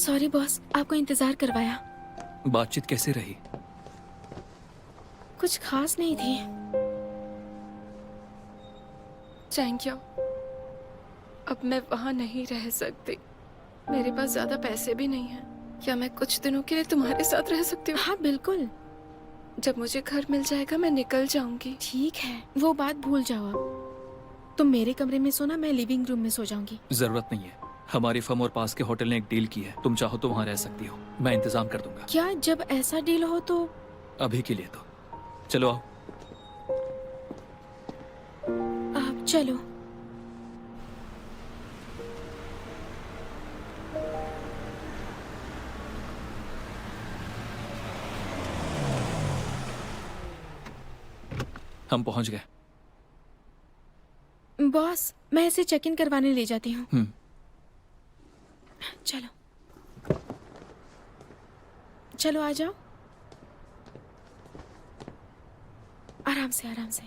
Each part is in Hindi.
सॉरी बॉस, आपको इंतजार करवाया। बातचीत कैसे रही? कुछ खास नहीं थी। Thank you. अब मैं वहां नहीं रह सकती। मेरे पास ज्यादा पैसे भी नहीं हैं। क्या मैं कुछ दिनों के लिए तुम्हारे साथ रह सकती हूँ? हाँ बिल्कुल। जब मुझे घर मिल जाएगा मैं निकल जाऊंगी। ठीक है, वो बात भूल जाओ अब। तुम मेरे कमरे में सोना, मैं लिविंग रूम में सो जाऊंगी। जरूरत नहीं है। हमारी फर्म और पास के होटल ने एक डील की है। तुम चाहो तो वहाँ रह सकती हो, मैं इंतजाम कर दूंगा। क्या जब ऐसा डील हो तो? अभी के लिए तो चलो आओ। आप चलो। हम पहुंच गए। बॉस, मैं इसे चेक इन करवाने ले जाती हूँ। चलो चलो, आ जाओ। आराम से आराम से।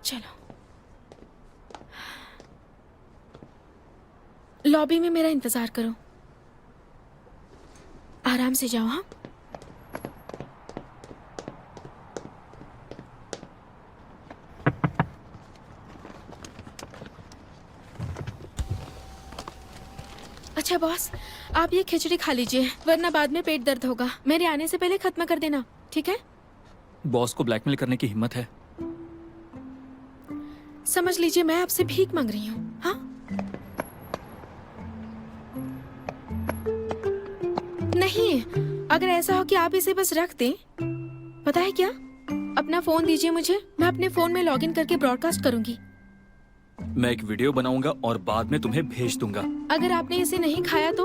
चलो, लॉबी में मेरा इंतजार करो। आराम से जाओ। हाँ, अच्छा बॉस, आप ये खिचड़ी खा लीजिए, वरना बाद में पेट दर्द होगा। मेरे आने से पहले खत्म कर देना, ठीक है? बॉस को ब्लैकमेल करने की हिम्मत है? समझ लीजिए मैं आपसे भीख मांग रही हूँ। हाँ, नहीं, अगर ऐसा हो कि आप इसे बस रख दें, पता है क्या, अपना फोन दीजिए मुझे, मैं अपने फोन में लॉगिन करके ब्रॉडकास्ट करूंगी। मैं एक वीडियो बनाऊंगा और बाद में तुम्हें भेज दूंगा। अगर आपने इसे नहीं खाया तो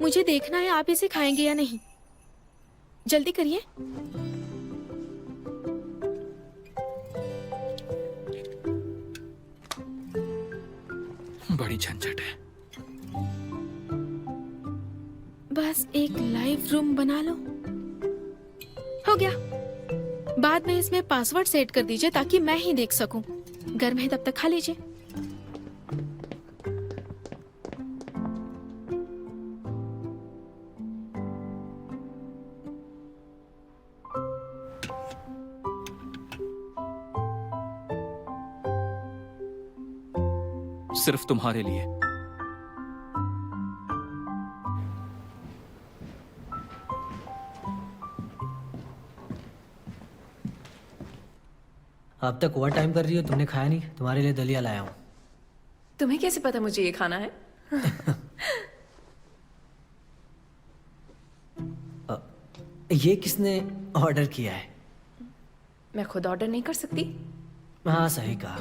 मुझे देखना है आप इसे खाएंगे या नहीं। जल्दी करिए। बड़ी झंझट है। बस एक लाइव रूम बना लो, हो गया। बाद में इसमें पासवर्ड सेट कर दीजिए ताकि मैं ही देख सकूं। गर्म है तब तक खा लीजिए। सिर्फ तुम्हारे लिए। अब तक ओवर टाइम कर रही हो, तुमने खाया नहीं। तुम्हारे लिए दलिया लाया हूँ। तुम्हें कैसे पता मुझे ये खाना है? ये किसने ऑर्डर किया है? मैं खुद ऑर्डर नहीं कर सकती? हाँ सही कहा।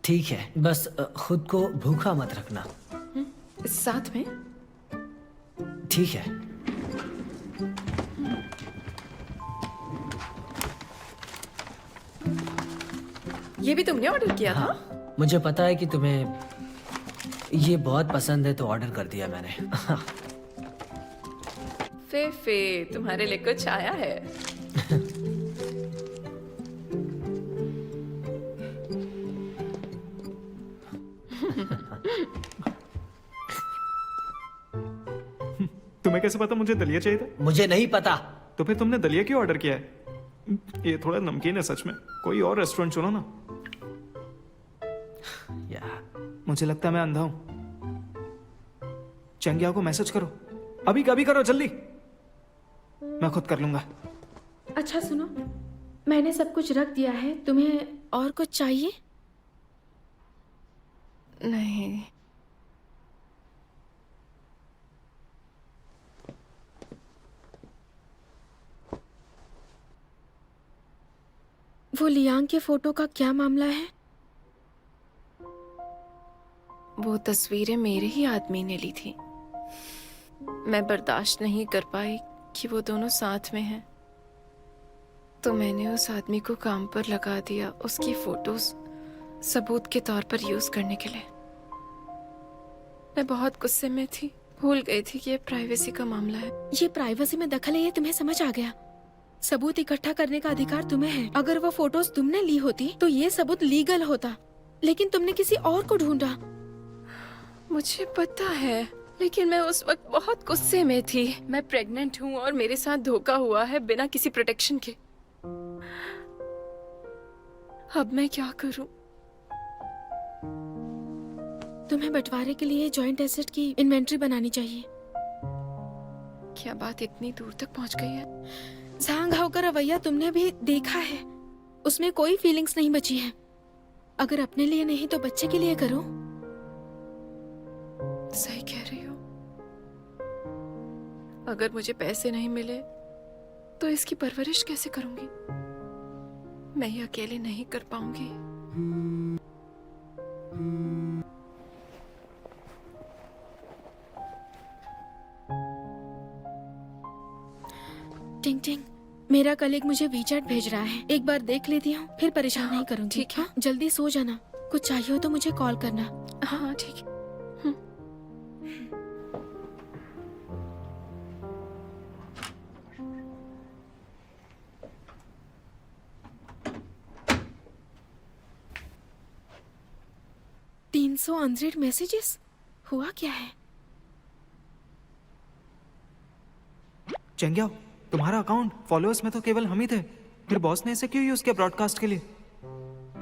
ठीक है, बस खुद को भूखा मत रखना। साथ में? ठीक है। ये भी तुमने ऑर्डर किया था? हाँ, मुझे पता है कि तुम्हें ये बहुत पसंद है तो ऑर्डर कर दिया मैंने। फे तुम्हारे लिए कुछ आया है। तुम्हें कैसे पता मुझे दलिया चाहिए था? मुझे नहीं पता। तो फिर तुमने दलिया क्यों ऑर्डर किया है? ये थोड़ा नमकीन है सच में। कोई और रेस्टोरेंट चुनो ना। यार मुझे लगता है मैं अंधा हूं। चंगिया को मैसेज करो, अभी कभी करो, जल्दी। मैं खुद कर लूंगा। अच्छा सुनो, मैंने सब कुछ रख दिया है, तुम्हें और कुछ चाहिए? नहीं। वो लियांग के फोटो का क्या मामला है? वो तस्वीरें मेरे ही आदमी ने ली थी। मैं बर्दाश्त नहीं कर पाई कि वो दोनों साथ में हैं, तो मैंने उस आदमी को काम पर लगा दिया, उसकी फोटोज सबूत के तौर पर यूज करने के लिए। मैं बहुत गुस्से में थी, भूल गई थी कि ये प्राइवेसी का मामला है। ये प्राइवेसी में दखल है, ये तुम्हें समझ आ गया। सबूत इकट्ठा करने का अधिकार तुम्हें है। अगर वो फोटोज तुमने ली होती तो ये सबूत लीगल होता, लेकिन तुमने किसी और को ढूंढा। मुझे पता है, लेकिन मैं उस वक्त बहुत गुस्से में थी। मैं प्रेग्नेंट हूँ और मेरे साथ धोखा हुआ है बिना किसी प्रोटेक्शन के। अब मैं क्या करूँ? तुम्हें बंटवारे के लिए जॉइंट एसेट की इन्वेंट्री बनानी चाहिए। क्या बात इतनी दूर तक पहुँच गई है? झांग हाव का रवैया तुमने भी देखा है, उसमें कोई फीलिंग्स नहीं बची है। अगर अपने लिए नहीं तो बच्चे के लिए करो। सही कह रही हो। अगर मुझे पैसे नहीं मिले तो इसकी परवरिश कैसे करूंगी? मैं ये अकेले नहीं कर पाऊंगी। टिंग टिंग, मेरा कलीग मुझे वीचैट भेज रहा है, एक बार देख लेती हूँ, फिर परेशान नहीं करूंगी। ठीक है। हाँ, जल्दी सो जाना। कुछ चाहिए हो तो मुझे कॉल करना। हाँ ठीक है। तीन 300 अनरीड मैसेजेस, हुआ क्या है? चेंग्याओ, तुम्हारा अकाउंट फॉलोअर्स में तो केवल हम ही थे, फिर बॉस ने इसे क्यों यूज किया ब्रॉडकास्ट के लिए?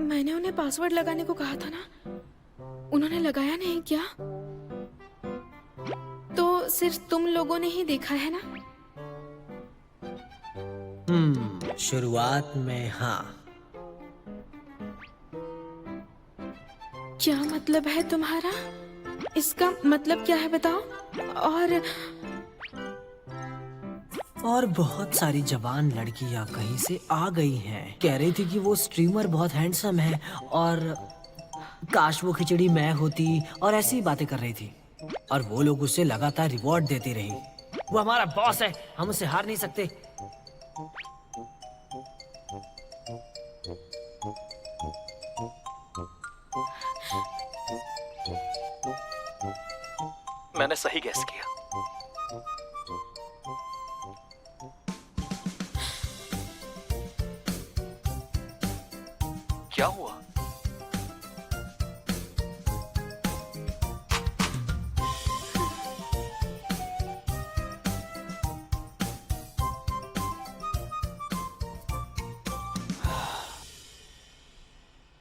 मैंने उन्हें पासवर्ड लगाने को कहा था ना, उन्होंने लगाया नहीं क्या? तो सिर्फ तुम लोगों ने ही देखा है ना? शुरुआत में हाँ। क्या मतलब है तुम्हारा? इसका मतलब क्या है बताओ? और बहुत सारी जवान लड़कियां कहीं से आ गई हैं, कह रही थी कि वो स्ट्रीमर बहुत हैंडसम है और काश वो खिचड़ी मैं होती, और ऐसी ही बातें कर रही थी। और वो लोग उसे लगातार रिवॉर्ड देती रही। वो हमारा बॉस है, हम उसे हार नहीं सकते। मैंने सही गैस किया। क्या हुआ?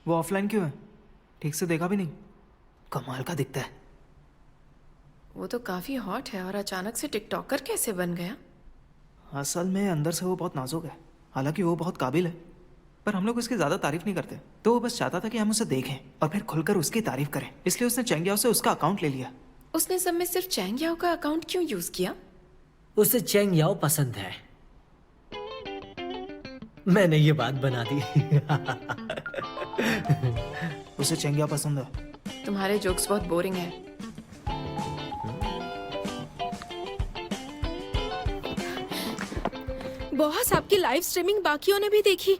वो ऑफलाइन क्यों है? ठीक से देखा भी नहीं। कमाल का दिखता है। वो तो काफी हॉट है और अचानक से टिकटॉकर कैसे बन गया? असल में अंदर से वो बहुत नाजुक है। हालांकि वो बहुत काबिल है, पर हम लोग उसकी ज्यादा तारीफ नहीं करते। तो वो बस चाहता था कि हम उसे देखें और फिर खुलकर उसकी तारीफ करें, इसलिए उसने चेंग्याओ से उसका अकाउंट ले लिया। उसने सब में सिर्फ चैंग याओ का अकाउंट क्यों यूज किया? उसे चेंग याओ पसंद है। मैंने ये बात बना दी। उसे चेंग्याओ पसंद है। तुम्हारे जोक्स बहुत बोरिंग है। बॉस, आपकी लाइव स्ट्रीमिंग बाकियों ने भी देखी।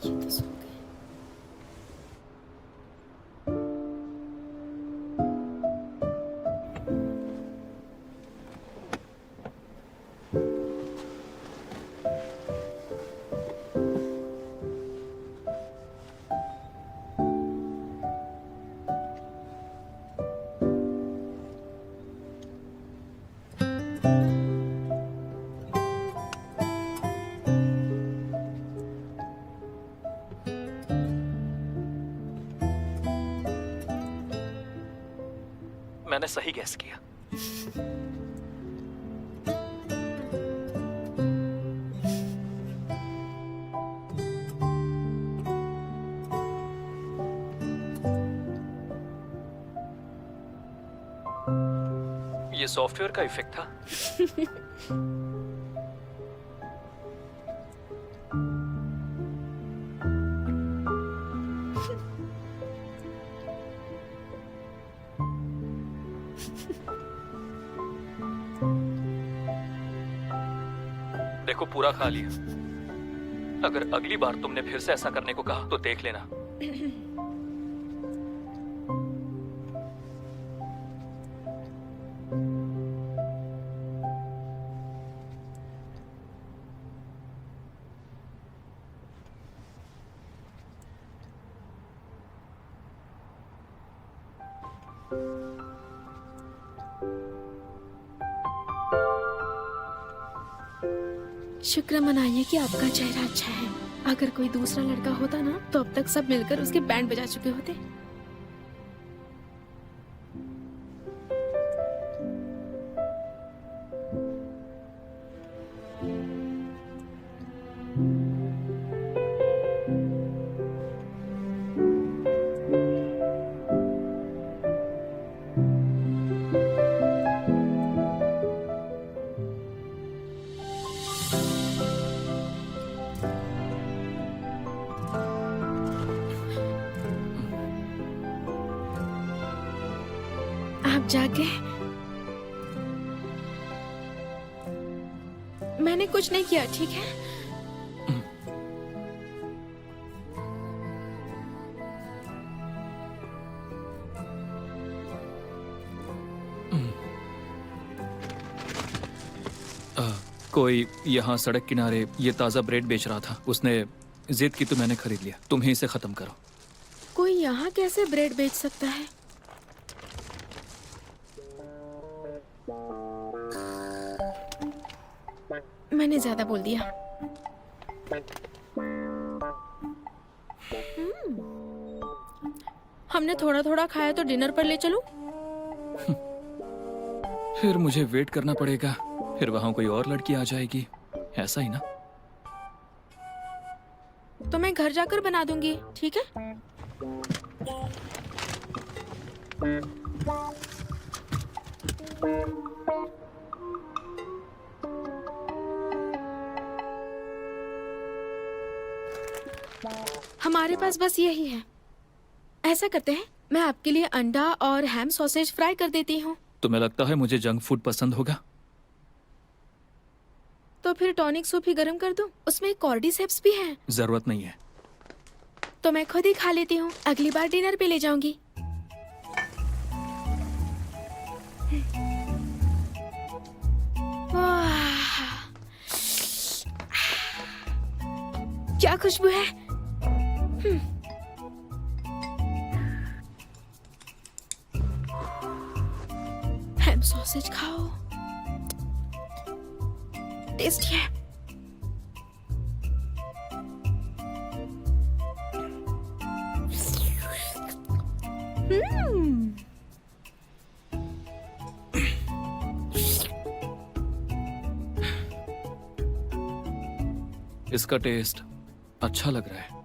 ये तो सो गए। मैंने सही गैस किया। ये सॉफ्टवेयर का इफेक्ट था। देखो, पूरा खा लिया। अगर अगली बार तुमने फिर से ऐसा करने को कहा तो देख लेना। शुक्र मनाइए कि आपका चेहरा अच्छा है। अगर कोई दूसरा लड़का होता ना तो अब तक सब मिलकर उसके बैंड बजा चुके होते। आप जाके। मैंने कुछ नहीं किया, ठीक है? कोई यहाँ सड़क किनारे ये ताज़ा ब्रेड बेच रहा था। उसने जिद की तो मैंने खरीद लिया। तुम ही इसे ख़त्म करो। कोई यहाँ कैसे ब्रेड बेच सकता है? मैंने ज्यादा बोल दिया। हमने थोड़ा थोड़ा खाया तो डिनर पर ले चलूं? फिर मुझे वेट करना पड़ेगा। फिर वहां कोई और लड़की आ जाएगी। ऐसा ही ना? तो मैं घर जाकर बना दूंगी, ठीक है? हमारे पास बस यही है। ऐसा करते हैं, मैं आपके लिए अंडा और हैम सॉसेज फ्राई कर देती हूँ। तुम्हें लगता है मुझे जंक फूड पसंद होगा? तो फिर टॉनिक सूप ही गर्म कर दूं। उसमें कॉर्डिसेप्स भी है। जरूरत नहीं है। तो मैं खुद ही खा लेती हूँ। अगली बार डिनर पे ले जाऊंगी। वाह, क्या खुशबू है। हैम सॉसेज खाओ, टेस्टी है। इसका टेस्ट अच्छा लग रहा है।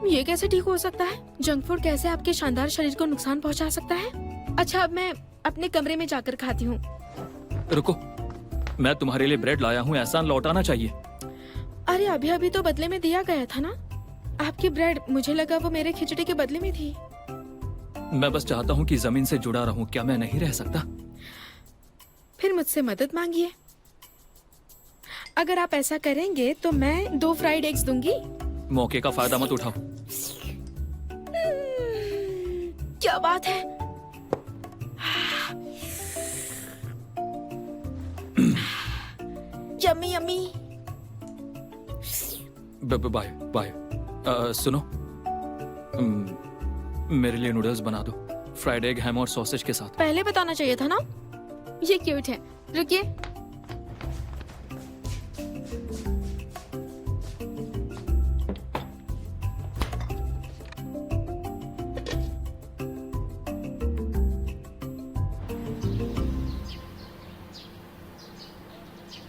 ये कैसे ठीक हो सकता है? जंक फूड कैसे आपके शानदार शरीर को नुकसान पहुंचा सकता है? अच्छा, अब मैं अपने कमरे में जाकर खाती हूँ। रुको, मैं तुम्हारे लिए ब्रेड लाया हूँ। एहसान लौटाना चाहिए। अरे अभी अभी तो बदले में दिया गया था ना आपकी ब्रेड। मुझे लगा वो मेरे खिचड़ी के बदले में थी। मैं बस चाहता हूँ कि जमीन से जुड़ा रहूं। क्या मैं नहीं रह सकता? फिर मुझसे मदद मांगिए। अगर आप ऐसा करेंगे तो मैं 2 फ्राइड एग्स दूंगी। मौके का फायदा मत उठाओ। क्या बात है। Yummy yummy. Bye bye. सुनो, मेरे लिए नूडल्स बना दो, फ्राइड एग, हैम और सॉसेज के साथ। पहले बताना चाहिए था ना। ये क्यूट है। रुकिए।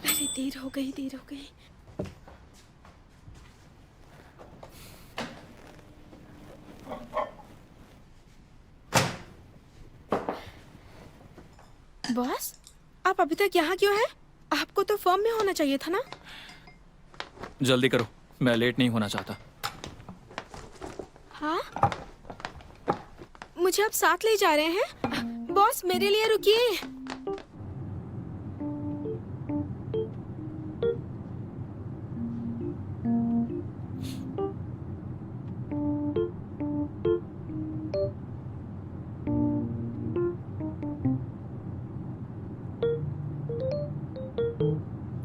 अरे देर हो गई, देर हो गई। बॉस, आप अभी तक यहाँ क्यों हैं? आपको तो फर्म में होना चाहिए था ना। जल्दी करो, मैं लेट नहीं होना चाहता। हाँ, मुझे आप साथ ले जा रहे हैं? बॉस, मेरे लिए रुकिए।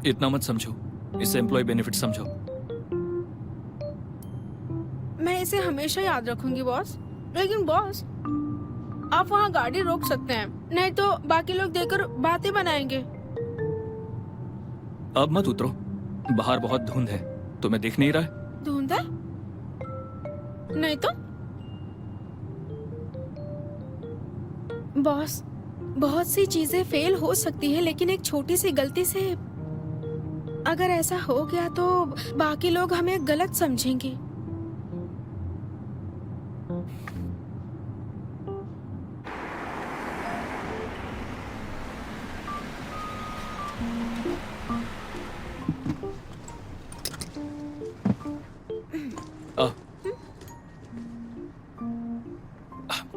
इतना मत समझो, इसे एम्प्लॉय बेनिफिट समझो। मैं इसे हमेशा याद रखूंगी बॉस। लेकिन बॉस, आप वहाँ गाड़ी रोक सकते हैं, नहीं तो बाकी लोग देखकर बातें बनाएंगे। अब मत उतरो, बाहर बहुत धुंध है, तुम्हें दिख नहीं रहा है? धुंध है? नहीं तो बॉस, बहुत सी चीजें फेल हो सकती है, लेकिन एक छोटी सी गलती से अगर ऐसा हो गया तो बाकी लोग हमें गलत समझेंगे। आ,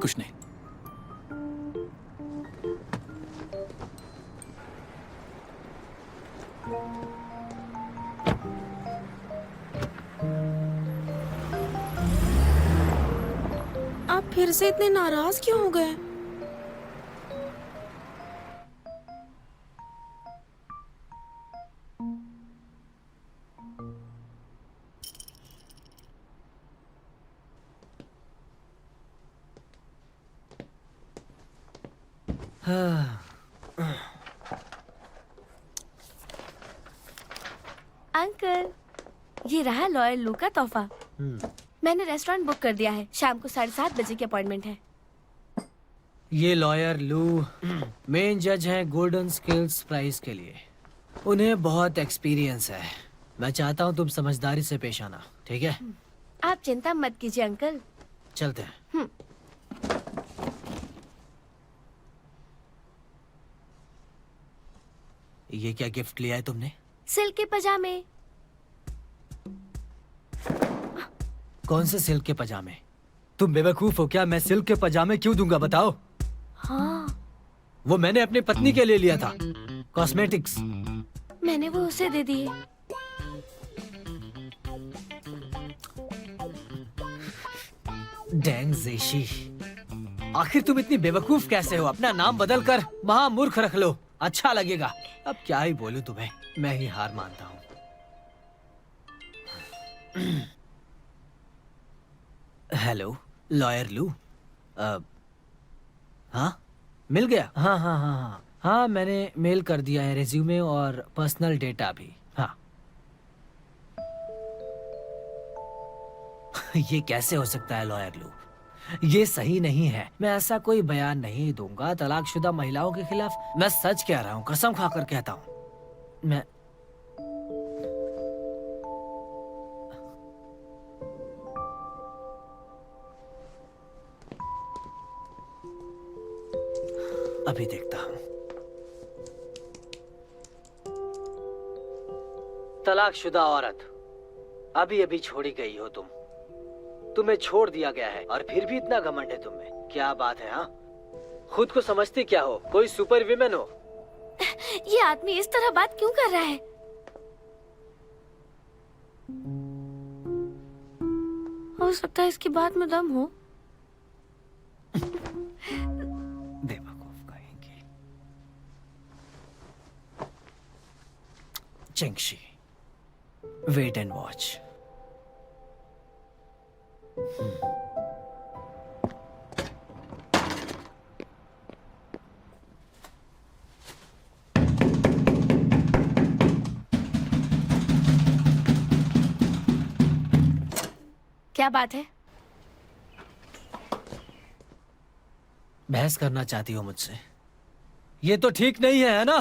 कुछ नहीं। आप फिर से इतने नाराज क्यों हो गए? अंकल, ये रहा लॉयर लू का तोहफा। मैंने रेस्टोरेंट बुक कर दिया है, शाम को 7:30 बजे की अपॉइंटमेंट है। ये लॉयर लू मेन जज हैं गोल्डन स्किल्स प्राइज के लिए। उन्हें बहुत एक्सपीरियंस है। मैं चाहता हूँ तुम समझदारी से पेश आना, ठीक है? आप चिंता मत कीजिए अंकल। चलते हैं। ये क्या गिफ्ट लिया है तुमने? सिल्क के पजामे। कौन से सिल्क के पजामे? तुम बेवकूफ हो क्या? मैं सिल्क के पजामे क्यों दूंगा बताओ? हाँ, वो मैंने अपनी पत्नी के लिए लिया था, कॉस्मेटिक्स। मैंने वो उसे दे दिए। डैंग जेशी, आखिर तुम इतनी बेवकूफ कैसे हो? अपना नाम बदल कर महामूर्ख रख लो, अच्छा लगेगा। अब क्या ही बोलूं तुम्हें, मैं ही हार मानता हूँ। हेलो लॉयर लू। हाँ मिल गया? हाँ हाँ हाँ हाँ हाँ, मैंने मेल कर दिया है रेज्यूमे और पर्सनल डेटा भी। हाँ ये कैसे हो सकता है लॉयर लू? ये सही नहीं है। मैं ऐसा कोई बयान नहीं दूंगा तलाकशुदा महिलाओं के खिलाफ। मैं सच कह रहा हूँ, कसम खाकर कहता हूँ। मैं अभी देखता हूँ। तलाकशुदा औरत, अभी अभी छोड़ी गई हो तुम। तुम्हें छोड़ दिया गया है और फिर भी इतना घमंड है तुम में। क्या बात है? हाँ, खुद को समझती क्या हो? कोई सुपर विमेन हो? ये आदमी इस तरह बात क्यों कर रहा है? हो सकता है इसकी बात में दम हो। बेवकूफ कहेंगे। चेंगशी, वेट एंड वॉच। क्या बात है? बहस करना चाहती हो मुझसे? ये तो ठीक नहीं है ना?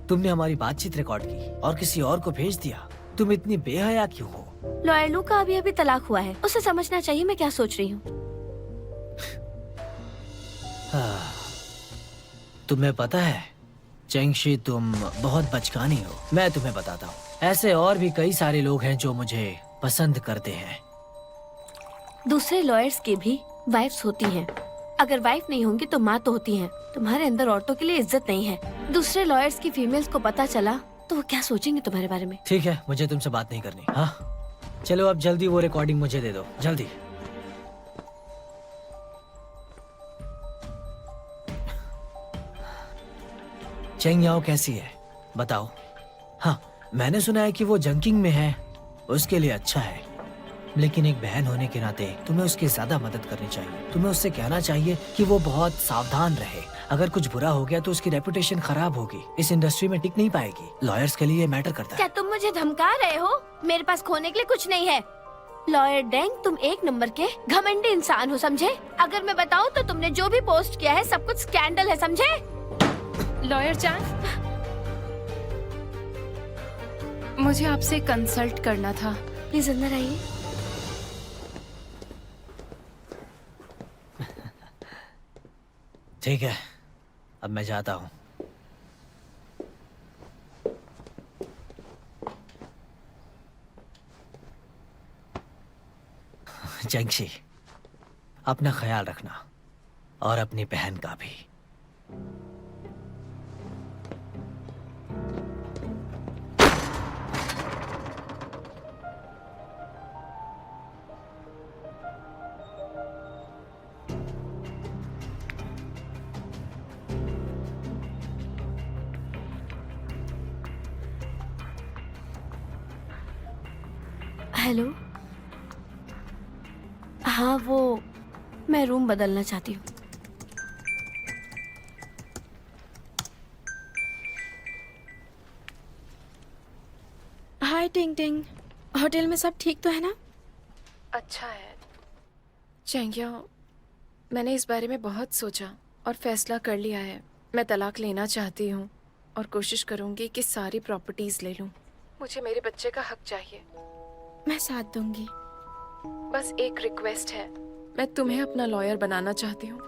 तुमने हमारी बातचीत रिकॉर्ड की और किसी और को भेज दिया। तुम इतनी बेहया क्यों हो? लॉयर लू का अभी अभी तलाक हुआ है, उसे समझना चाहिए मैं क्या सोच रही हूँ। तुम्हें पता है चेंगशी, तुम बहुत बचकानी हो। मैं तुम्हें बताता हूँ, ऐसे और भी कई सारे लोग हैं जो मुझे पसंद करते हैं। दूसरे लॉयर्स की भी वाइफ्स होती हैं। अगर वाइफ नहीं होंगी तो माँ तो होती हैं। तुम्हारे अंदर औरतों के लिए इज्जत नहीं है। दूसरे लॉयर्स की फीमेल्स को पता चला तो वो क्या सोचेंगे तुम्हारे बारे में? ठीक है, मुझे तुमसे बात नहीं करनी। हाँ चलो, अब जल्दी वो रिकॉर्डिंग मुझे दे दो, जल्दी। चेंग याओ कैसी है बताओ? हाँ, मैंने सुना है कि वो जंकिंग में है, उसके लिए अच्छा है। लेकिन एक बहन होने के नाते तुम्हें उसकी ज्यादा मदद करनी चाहिए। तुम्हें उससे कहना चाहिए कि वो बहुत सावधान रहे। अगर कुछ बुरा हो गया तो उसकी रेपुटेशन खराब होगी, इस इंडस्ट्री में टिक नहीं पाएगी। लॉयर्स के लिए मैटर करता है। क्या तुम मुझे धमका रहे हो? मेरे पास खोने के लिए कुछ नहीं है। लॉयर डेंग, तुम एक नंबर के घमंडी इंसान हो, समझे? अगर मैं बताऊं तो तुमने जो भी पोस्ट किया है सब कुछ स्कैंडल है, समझे? लॉयर जान, मुझे आपसे कंसल्ट करना था। प्लीज अंदर आइए। ठीक है, अब मैं जाता हूँ। जंगशी, अपना ख्याल रखना और अपनी बहन का भी। हेलो। हाँ, वो मैं रूम बदलना चाहती हूँ। हाय टिंग टिंग, होटल में सब ठीक तो है ना? अच्छा है चैंगिया, मैंने इस बारे में बहुत सोचा और फैसला कर लिया है। मैं तलाक लेना चाहती हूँ और कोशिश करूँगी कि सारी प्रॉपर्टीज ले लूँ। मुझे मेरे बच्चे का हक चाहिए। मैं साथ दूंगी। बस एक रिक्वेस्ट है, मैं तुम्हें अपना लॉयर बनाना चाहती हूँ।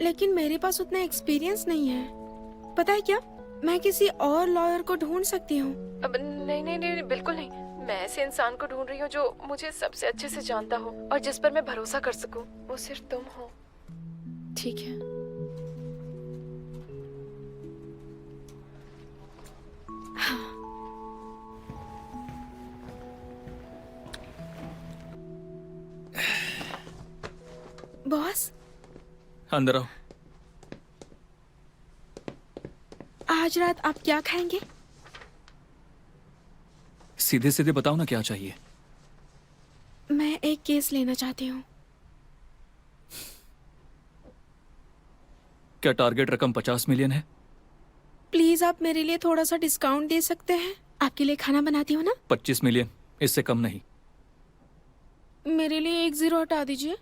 लेकिन मेरे पास उतना एक्सपीरियंस नहीं है। पता है क्या, मैं किसी और लॉयर को ढूंढ सकती हूँ। अब नहीं नहीं नहीं, बिल्कुल नहीं। मैं ऐसे इंसान को ढूंढ रही हूँ जो मुझे सबसे अच्छे से जानता हो और जिस पर मैं भरोसा कर सकूँ। वो सिर्फ तुम हो, ठीक है? बॉस, अंदर आओ। आज रात आप क्या खाएंगे? सीधे सीधे बताओ ना, क्या चाहिए? मैं एक केस लेना चाहती हूँ। क्या टारगेट रकम 50 मिलियन है? प्लीज आप मेरे लिए थोड़ा सा डिस्काउंट दे सकते हैं? आपके लिए खाना बनाती हूँ ना। 25 मिलियन, इससे कम नहीं। मेरे लिए एक जीरो हटा दीजिए।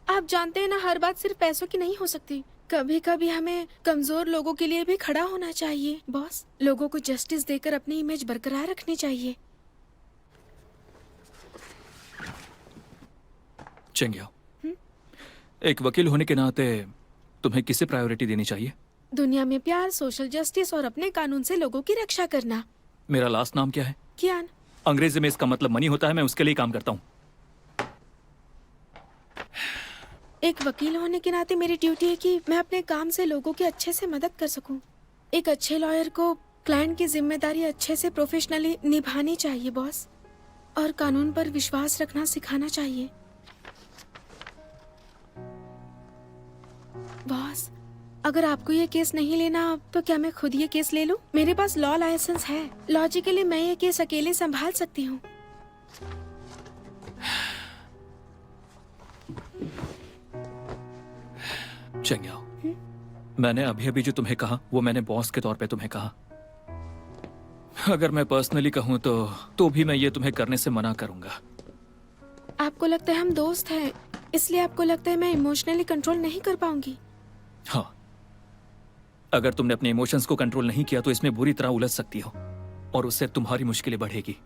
आप जानते हैं ना, हर बात सिर्फ पैसों की नहीं हो सकती। कभी कभी हमें कमजोर लोगों के लिए भी खड़ा होना चाहिए बॉस। लोगों को जस्टिस देकर अपनी इमेज बरकरार रखनी चाहिए। चेंगियाओ, एक वकील होने के नाते तुम्हें किसे प्रायोरिटी देनी चाहिए? दुनिया में प्यार, सोशल जस्टिस और अपने कानून से लोगों की रक्षा करना। मेरा लास्ट नाम क्या है? कियान। अंग्रेजी में इसका मतलब मनी होता है। मैं उसके लिए काम करता हूँ। एक वकील होने के नाते मेरी ड्यूटी है कि मैं अपने काम से लोगों की अच्छे से मदद कर सकूं। एक अच्छे लॉयर को क्लाइंट की जिम्मेदारी अच्छे से प्रोफेशनली निभानी चाहिए बॉस, और कानून पर विश्वास रखना सिखाना चाहिए। बॉस, अगर आपको ये केस नहीं लेना तो क्या मैं खुद ये केस ले लूं? मेरे पास लॉ लाइसेंस है। लॉजिकली मैं ये केस अकेले संभाल सकती हूँ। चेंगियाओ, मैंने अभी अभी जो तुम्हें कहा वो मैंने बॉस के तौर पे तुम्हें कहा। अगर मैं पर्सनली कहूँ तो भी मैं ये तुम्हें करने से मना करूंगा। आपको लगता है हम दोस्त हैं, इसलिए आपको लगता है मैं इमोशनली कंट्रोल नहीं कर पाऊंगी? हाँ, अगर तुमने अपने इमोशंस को कंट्रोल नहीं किया तो इसमें बुरी तरह उलझ सकती हो और उससे तुम्हारी मुश्किलें बढ़ेगी।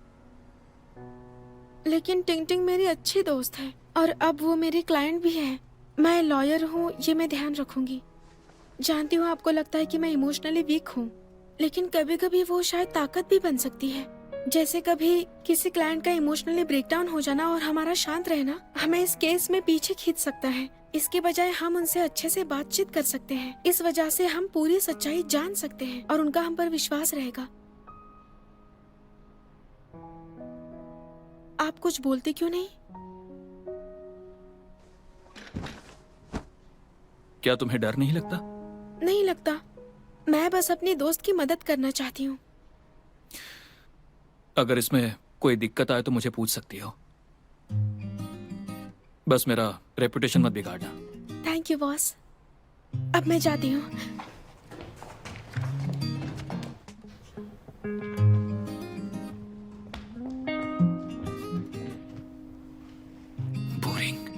लेकिन टिंग टिंग मेरी अच्छी दोस्त है और अब वो मेरी क्लाइंट भी है। मैं लॉयर हूँ, ये मैं ध्यान रखूंगी। जानती हूँ आपको लगता है कि मैं इमोशनली वीक हूँ, लेकिन कभी कभी वो शायद ताकत भी बन सकती है। जैसे कभी किसी क्लाइंट का इमोशनली ब्रेकडाउन हो जाना और हमारा शांत रहना हमें इस केस में पीछे खींच सकता है। इसके बजाय हम उनसे अच्छे से बातचीत कर सकते हैं। इस वजह से हम पूरी सच्चाई जान सकते हैं और उनका हम पर विश्वास रहेगा। आप कुछ बोलते क्यों नहीं? क्या तुम्हें डर नहीं लगता? नहीं लगता, मैं बस अपनी दोस्त की मदद करना चाहती हूँ। अगर इसमें कोई दिक्कत आए तो मुझे पूछ सकती हो। बस मेरा रेपुटेशन मत बिगाड़ना। Thank you boss. अब मैं जाती हूँ। बोरिंग।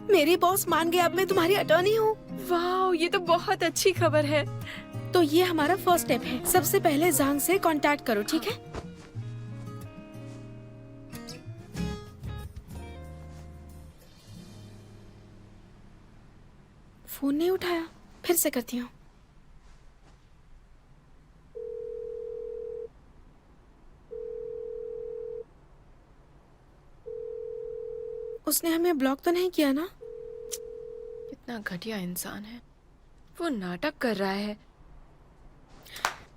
मेरी बॉस मान गए, अब मैं तुम्हारी अटॉर्नी हूँ। वाह, ये तो बहुत अच्छी खबर है। तो ये हमारा फर्स्ट स्टेप है। सबसे पहले जांग से कांटेक्ट करो, ठीक है? फोन नहीं उठाया, फिर से करती हूँ। उसने हमें ब्लॉक तो नहीं किया ना? कितना घटिया इंसान है। वो नाटक कर रहा है।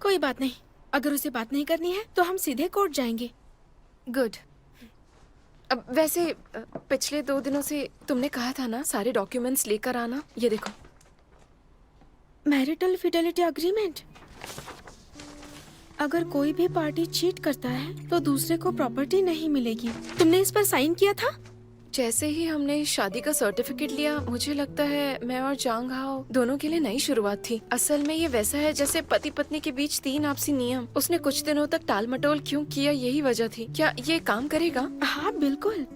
कोई बात नहीं, अगर उसे बात नहीं करनी है तो हम सीधे कोर्ट जाएंगे। गुड। अब वैसे पिछले 2 दिनों से तुमने कहा था ना सारे डॉक्यूमेंट्स लेकर आना। ये देखो। Marital Fidelity agreement. अगर कोई भी पार्टी चीट करता है तो दूसरे को प्रॉपर्टी नहीं मिलेगी। तुमने इस पर साइन किया था? जैसे ही हमने शादी का सर्टिफिकेट लिया, मुझे लगता है मैं और जांग हाओ दोनों के लिए नई शुरुआत थी। असल में ये वैसा है जैसे पति पत्नी के बीच 3 आपसी नियम। उसने कुछ दिनों तक टाल मटोल क्यों किया, यही वजह थी। क्या ये काम करेगा? हाँ बिल्कुल,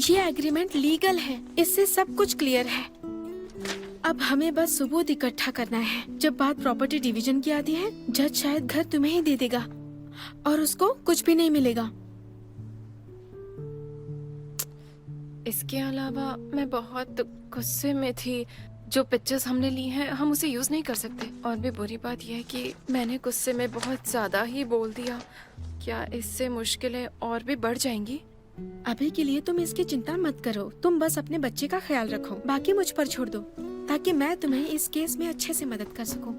ये एग्रीमेंट लीगल है। इससे सब कुछ क्लियर है। अब हमें बस सबूत इकट्ठा करना है। जब बात प्रॉपर्टी डिवीजन की आती है, जज शायद घर तुम्हें ही दे देगा और उसको कुछ भी नहीं मिलेगा। इसके अलावा मैं बहुत गुस्से में थी। जो पिक्चर्स हमने ली हैं हम उसे यूज नहीं कर सकते। और भी बुरी बात यह है कि मैंने गुस्से में बहुत ज्यादा ही बोल दिया। क्या इससे मुश्किलें और भी बढ़ जाएंगी? अभी के लिए तुम इसकी चिंता मत करो। तुम बस अपने बच्चे का ख्याल रखो, बाकी मुझ पर छोड़ दो, ताकि मैं तुम्हें इस केस में अच्छे से मदद कर सकूं।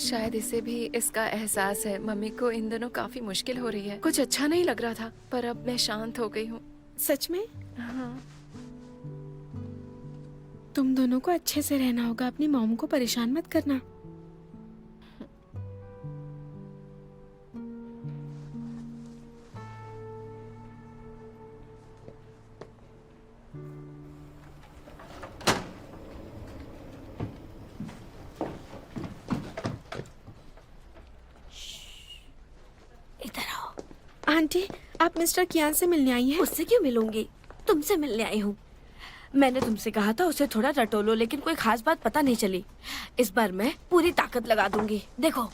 शायद इसे भी इसका एहसास है। मम्मी को इन दिनों काफी मुश्किल हो रही है। कुछ अच्छा नहीं लग रहा था, पर अब मैं शांत हो गई हूँ। सच में? हाँ। तुम दोनों को अच्छे से रहना होगा। अपनी मॉम को परेशान मत करना। इधर आओ। आंटी, आप मिस्टर कियान से मिलने आई हैं? उससे क्यों मिलूंगी? तुमसे मिलने आई हूँ। मैंने तुमसे कहा था उसे थोड़ा रटोलो, लेकिन कोई खास बात पता नहीं चली। इस बार मैं पूरी ताकत लगा दूंगी। देखो,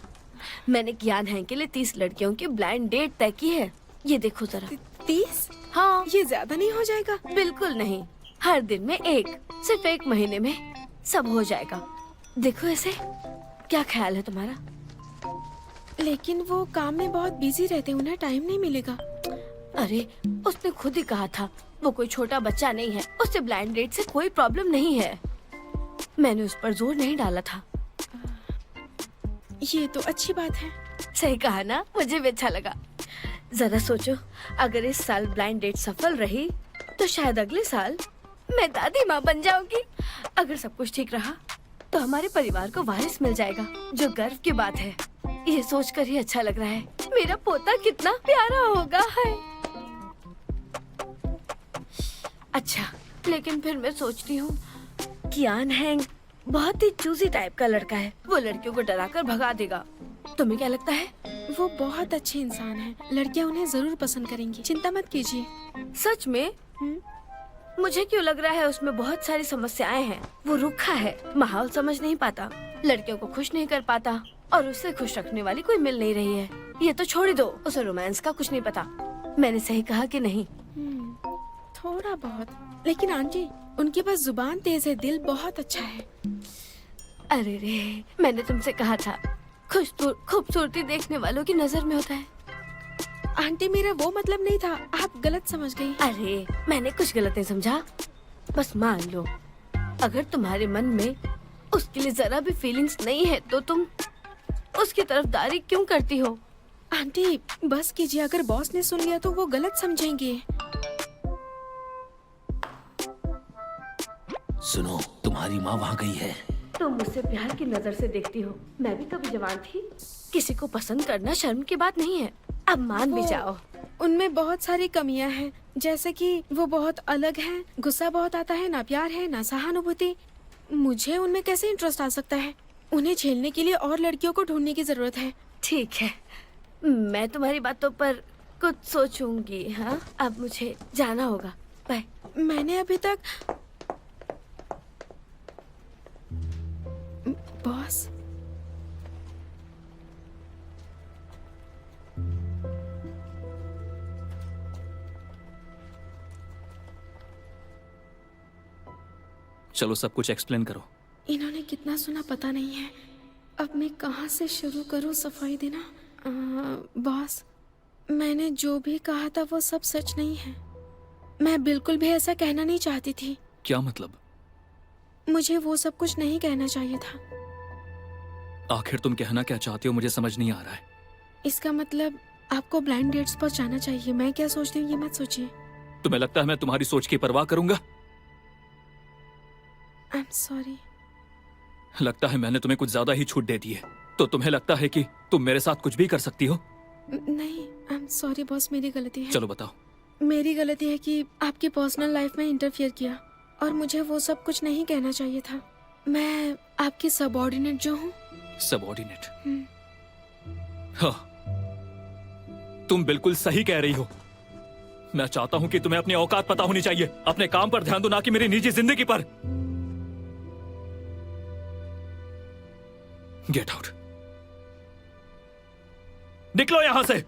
मैंने कियान हैंग के लिए 30 लड़कियों की ब्लाइंड डेट तय की है। ये देखो जरा। 30? हाँ, ये ज्यादा नहीं हो जाएगा? बिल्कुल नहीं। हर दिन में एक, सिर्फ 1 महीने में सब हो जाएगा। देखो ऐसे। क्या ख्याल है तुम्हारा? लेकिन वो काम में बहुत बिजी रहते हैं, उन्हें टाइम नहीं मिलेगा। अरे, उसने खुद ही कहा था वो कोई छोटा बच्चा नहीं है। उसे ब्लाइंड डेट से कोई प्रॉब्लम नहीं है। मैंने उस पर जोर नहीं डाला था। ये तो अच्छी बात है। सही कहा ना? मुझे भी अच्छा लगा। जरा सोचो, अगर इस साल ब्लाइंड डेट सफल रही तो शायद अगले साल मैं दादी माँ बन जाऊंगी। अगर सब कुछ ठीक रहा तो हमारे परिवार को वारिस मिल जाएगा, जो गर्व की बात है। ये सोचकर ही अच्छा लग रहा है। मेरा पोता कितना प्यारा होगा। है अच्छा, लेकिन फिर मैं सोचती हूँ कियान हैंग बहुत ही चूजी टाइप का लड़का है। वो लड़कियों को डराकर भगा देगा। तुम्हें क्या लगता है? वो बहुत अच्छे इंसान हैं। लड़कियां उन्हें जरूर पसंद करेंगी, चिंता मत कीजिए। सच में? मुझे क्यों लग रहा है उसमें बहुत सारी समस्याएं हैं। वो रूखा है, माहौल समझ नहीं पाता, लड़कियों को खुश नहीं कर पाता, और उसे खुश रखने वाली कोई मिल नहीं रही है। ये तो छोड़ ही दो, उसे रोमांस का कुछ नहीं पता। मैंने सही कहा कि नहीं? थोड़ा बहुत। लेकिन आंटी, उनके पास जुबान तेज है, दिल बहुत अच्छा है। अरे रे, मैंने तुमसे कहा था खूबसूरती देखने वालों की नजर में होता है। आंटी, मेरा वो मतलब नहीं था, आप गलत समझ गई। अरे, मैंने कुछ गलत नहीं समझा। बस मान लो, अगर तुम्हारे मन में उसके लिए जरा भी फीलिंग्स नहीं है तो तुम उसकी तरफदारी क्यों करती हो? आंटी, बस कीजिए। अगर बॉस ने सुन लिया तो वो गलत समझेंगे। सुनो, तुम्हारी माँ वहाँ गई है। तुम मुझसे प्यार की नजर से देखती हो। मैं भी कभी जवान थी। किसी को पसंद करना शर्म की बात नहीं है। अब मान भी जाओ। उनमें बहुत सारी कमियां हैं, जैसे कि वो बहुत अलग हैं, गुस्सा बहुत आता है, ना प्यार है ना सहानुभूति। मुझे उनमें कैसे इंटरेस्ट आ सकता है? उन्हें झेलने के लिए और लड़कियों को ढूंढने की जरूरत है। ठीक है, मैं तुम्हारी बातों पर कुछ सोचूंगी। हाँ, अब मुझे जाना होगा। बाय। मैंने अभी तक बॉस, चलो सब कुछ एक्सप्लेन करो। इन्होंने कितना सुना पता नहीं है। अब मैं कहाँ से शुरू करूँ सफाई देना? बॉस, मैंने जो भी कहा था वो सब सच नहीं है। मैं बिल्कुल भी ऐसा कहना नहीं चाहती थी। क्या मतलब? मुझे वो सब कुछ नहीं कहना चाहिए था। आखिर तुम कहना क्या चाहती हो मुझे समझ नहीं आ रहा है। इसका मतलब आपको ब्लाइंड डेट्स पर जाना चाहिए। मैं क्या सोचती हूँ ये मत सोचिए। तुम्हें लगता है मैं तुम्हारी सोच की परवाह करूंगा? I am sorry. लगता है मैंने तुम्हें कुछ ज्यादा ही छूट दे दी है। तो तुम्हें लगता है कि तुम मेरे साथ कुछ भी कर सकती हो? नहीं, आई एम सॉरी बॉस, मेरी गलती है। चलो बताओ। मेरी गलती है कि आपकी पर्सनल लाइफ में इंटरफियर किया और मुझे वो सब कुछ नहीं कहना चाहिए था। मैं आपकी सबऑर्डिनेट जो हूँ। सबऑर्डिनेट? हाँ, तुम बिल्कुल सही कह रही हो। मैं चाहता हूं कि तुम्हें अपनी औकात पता होनी चाहिए। अपने काम पर ध्यान दो, ना कि मेरी निजी जिंदगी पर। Get out. निकलो यहां से।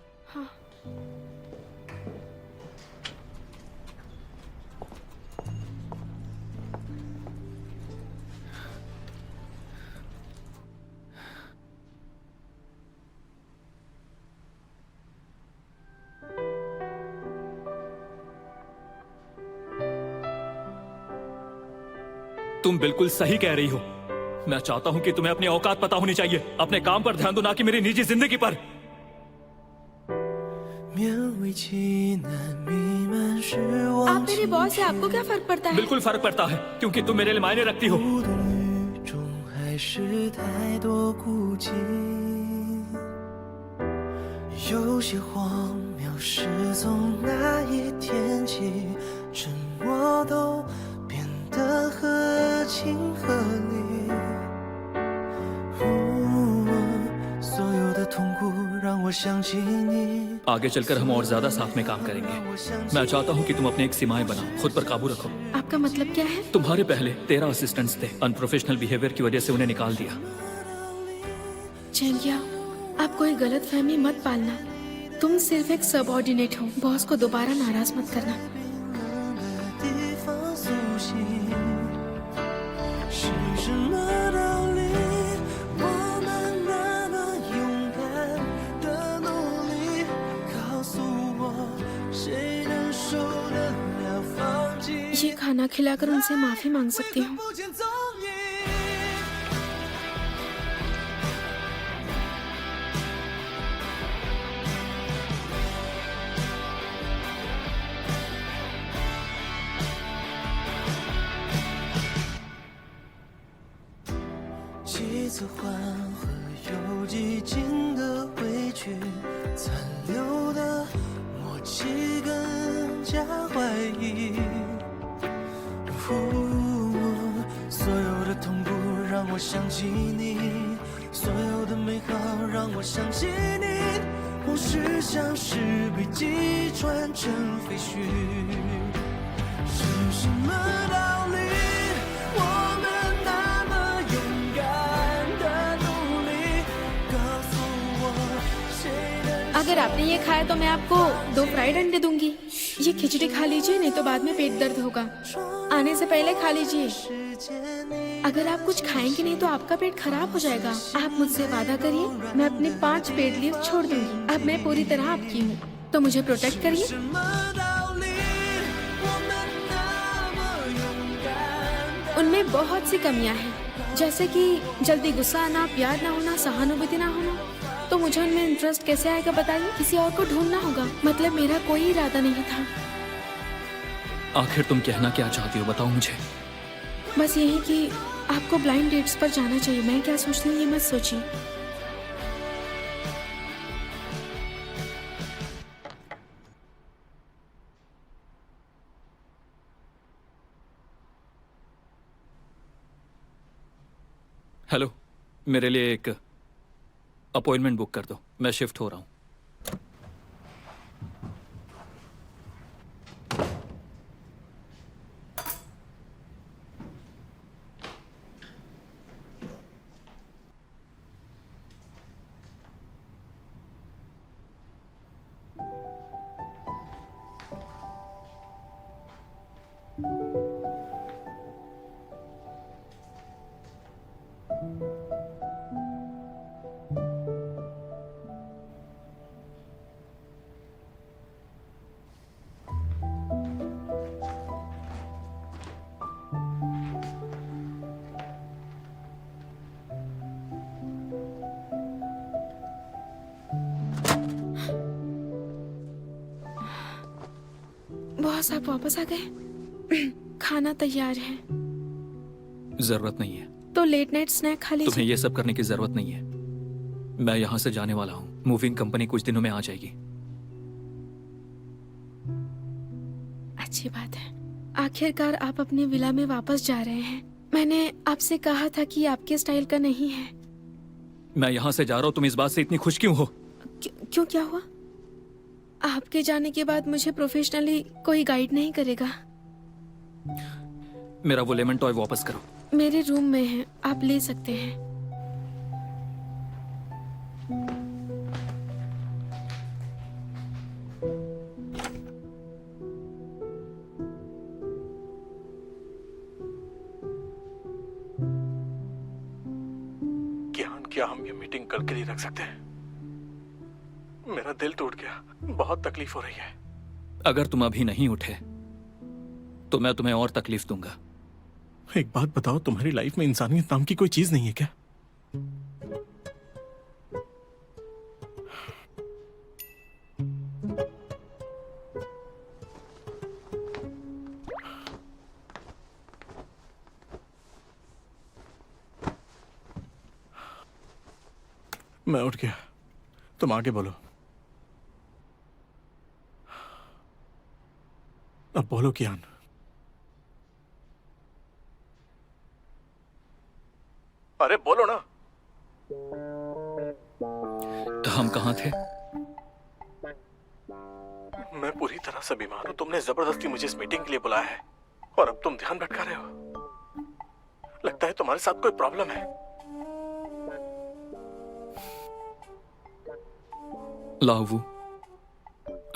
तुम बिल्कुल सही कह रही हो। मैं चाहता हूं कि तुम्हें अपनी औकात पता होनी चाहिए। अपने काम पर ध्यान दो, ना कि मेरी निजी जिंदगी पर। आप मेरे बॉस हैं, आपको क्या फर्क पड़ता है? बिल्कुल फर्क पड़ता है, क्योंकि तुम मेरे लिए मायने रखती हो। 有些荒谬是从那一天起，沉默都变得合情合理。所有的痛苦让我想起你。 आगे चलकर हम और ज्यादा साथ में काम करेंगे। मैं चाहता हूं कि तुम अपनी एक सीमाएं बनाओ, खुद पर काबू रखो। आपका मतलब क्या है? तुम्हारे पहले 13 असिस्टेंट्स थे। अनप्रोफेशनल बिहेवियर की वजह से उन्हें निकाल दिया। चेंगिया, आप कोई गलत फहमी मत पालना। तुम सिर्फ एक सबऑर्डिनेट हो। बॉस को दोबारा नाराज मत करना। 地方苏醒，是什么道理？我们那么勇敢的努力，告诉我，谁能受得了放弃？ ये खाना खिलाकर उनसे माफी मांग सकती हूँ। 不见踪影。 几次缓和又激进的委屈，残留的默契更加怀疑。所有的痛苦让我想起你，所有的美好让我想起你。往事像是被击穿成废墟，是什么道理？我们那么勇敢的努力，告诉我，谁能 अगर आपने ये खाया तो मैं आपको 2 फ्राइड अंडे दूंगी। ये खिचड़ी खा लीजिए, नहीं तो बाद में पेट दर्द होगा। आने से पहले खा लीजिए। 世界你 अगर आप कुछ खाएंगे नहीं तो आपका पेट खराब हो जाएगा। आप मुझसे वादा करिए, मैं अपने 5 पेड लीव छोड़ दूंगी। अब मैं पूरी तरह आपकी हूँ, तो मुझे प्रोटेक्ट करिए। 什么道理？我们那么勇敢。 उनमें बहुत सी कमियां हैं, जैसे कि जल्दी गुस्सा आना, प्यार ना होना, सहानुभूति ना होना। तो मुझे उनमें इंटरेस्ट कैसे आएगा बताइए? किसी और को ढूंढना होगा। मतलब मेरा कोई इरादा नहीं था। आखिर तुम कहना क्या चाहती हो, बताओ मुझे। बस यही कि आपको ब्लाइंड डेट्स पर जाना चाहिए। मैं क्या सोचती हूँ ये मत सोचिए। हेलो, मेरे लिए एक अपॉइंटमेंट बुक कर दो, मैं शिफ्ट हो रहा हूँ। बॉस आप वापस आ गए? खाना तैयार है। जरूरत नहीं है, तो लेट नाइट स्नैक खा तुम्हें लीजिए। ये सब करने की जरूरत नहीं है। मैं यहाँ से जाने वाला हूँ, मूविंग कंपनी कुछ दिनों में आ जाएगी। अच्छी बात है। आखिरकार आप अपने विला में वापस जा रहे हैं। मैंने आपसे कहा था कि आपके स्टाइल का नहीं है। मैं यहाँ से जा रहा हूँ, तुम इस बात से इतनी खुश क्यों हो? क्यों क्या हुआ? आपके जाने के बाद मुझे प्रोफेशनली कोई गाइड नहीं करेगा। मेरा वो लेमन टॉय वापस करो। मेरे रूम में है, आप ले सकते हैं। क्या हम ये मीटिंग कल के लिए रख सकते हैं? मेरा दिल टूट गया, बहुत तकलीफ हो रही है। अगर तुम अभी नहीं उठे तो मैं तुम्हें और तकलीफ दूंगा। एक बात बताओ, तुम्हारी लाइफ में इंसानियत नाम की कोई चीज नहीं है क्या? मैं उठ गया, तुम आगे बोलो। अब बोलो कियान। अरे बोलो ना। हम कहाँ थे? मैं पूरी तरह से बीमार हूं, तुमने जबरदस्ती मुझे इस मीटिंग के लिए बुलाया है और अब तुम ध्यान भटका रहे हो। लगता है तुम्हारे साथ कोई प्रॉब्लम है। लावू,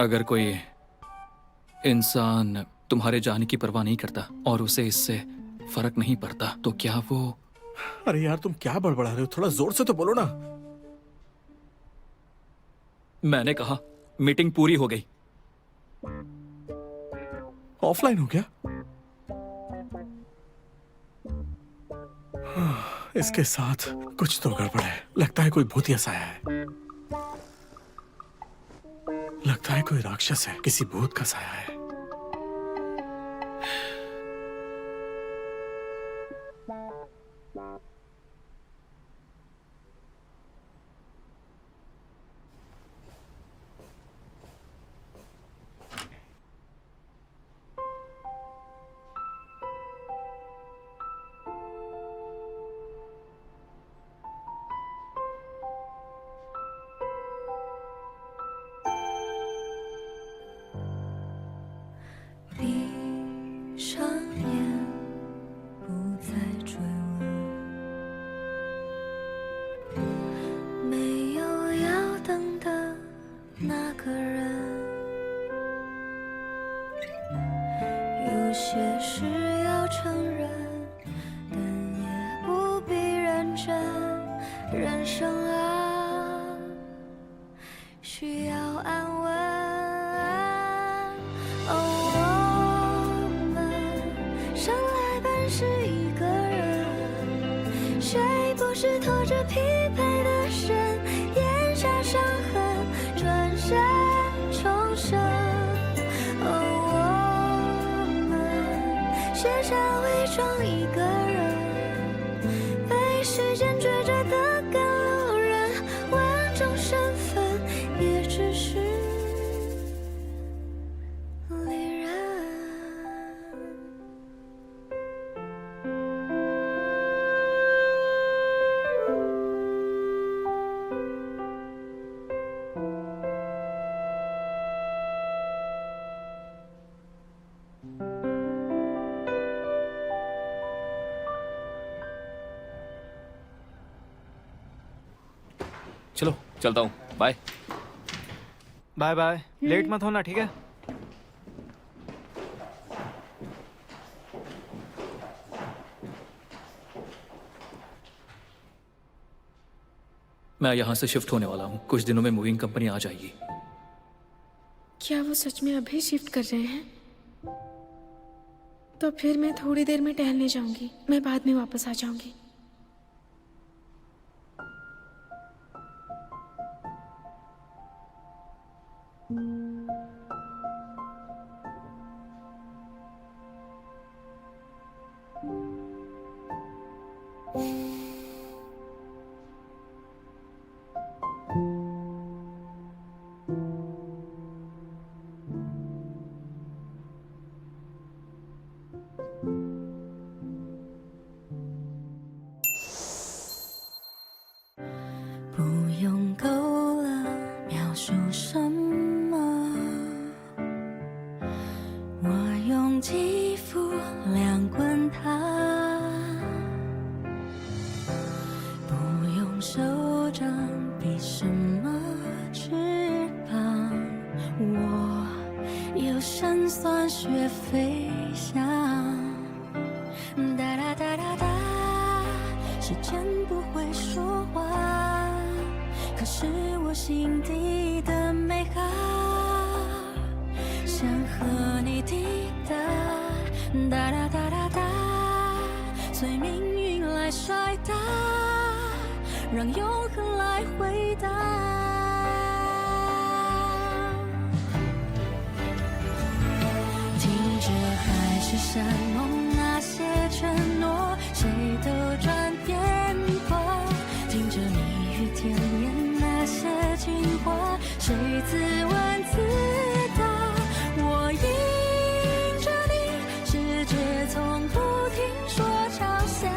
अगर कोई इंसान तुम्हारे जाने की परवाह नहीं करता और उसे इससे फर्क नहीं पड़ता तो क्या वो... अरे यार तुम क्या बड़बड़ा रहे हो, थोड़ा जोर से तो बोलो ना। मैंने कहा मीटिंग पूरी हो गई। ऑफलाइन हो गया? इसके साथ कुछ तो गड़बड़ है। लगता है कोई भूतिया साया है। लगता है कोई राक्षस है, किसी भूत का साया है। 写下伪装一个人，被时间追着的赶路人，完整身份也只是离人。चलो चलता हूँ, बाय। बाय बाय, लेट मत होना, ठीक है? मैं यहाँ से शिफ्ट होने वाला हूँ, कुछ दिनों में मूविंग कंपनी आ जाएगी। क्या वो सच में अभी शिफ्ट कर रहे हैं? तो फिर मैं थोड़ी देर में टहलने जाऊंगी, मैं बाद में वापस आ जाऊंगी।不用够了描述什么，我用肌肤量滚它，不用手掌比什么翅膀，我有神算学飞翔，哒哒哒哒哒，时间不会说话，可是我心底的美好，想和你抵达，哒哒哒哒哒，随命运来甩打，让永恒来回答。听着海誓山盟那些承诺，谁都转变过，听着蜜语甜言那些情话，谁自问自答，我迎着你，世界从不停说场笑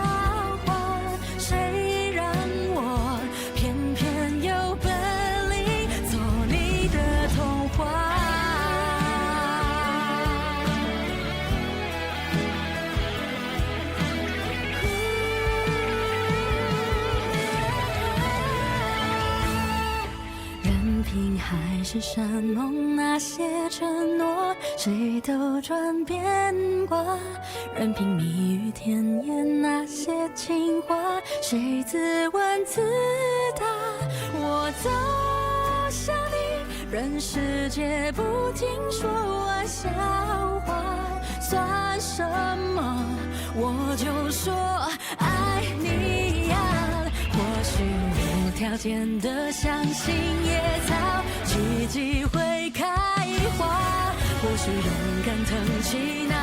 话，谁让我偏偏有本领做你的童话。任凭海誓山盟那些承诺，谁都转变过，任凭蜜语甜言那些情话，谁自问自答，我走向你，任世界不停说玩笑话，算什么我就说爱你呀，或许无条件的相信野草奇迹会开花，或许勇敢腾起那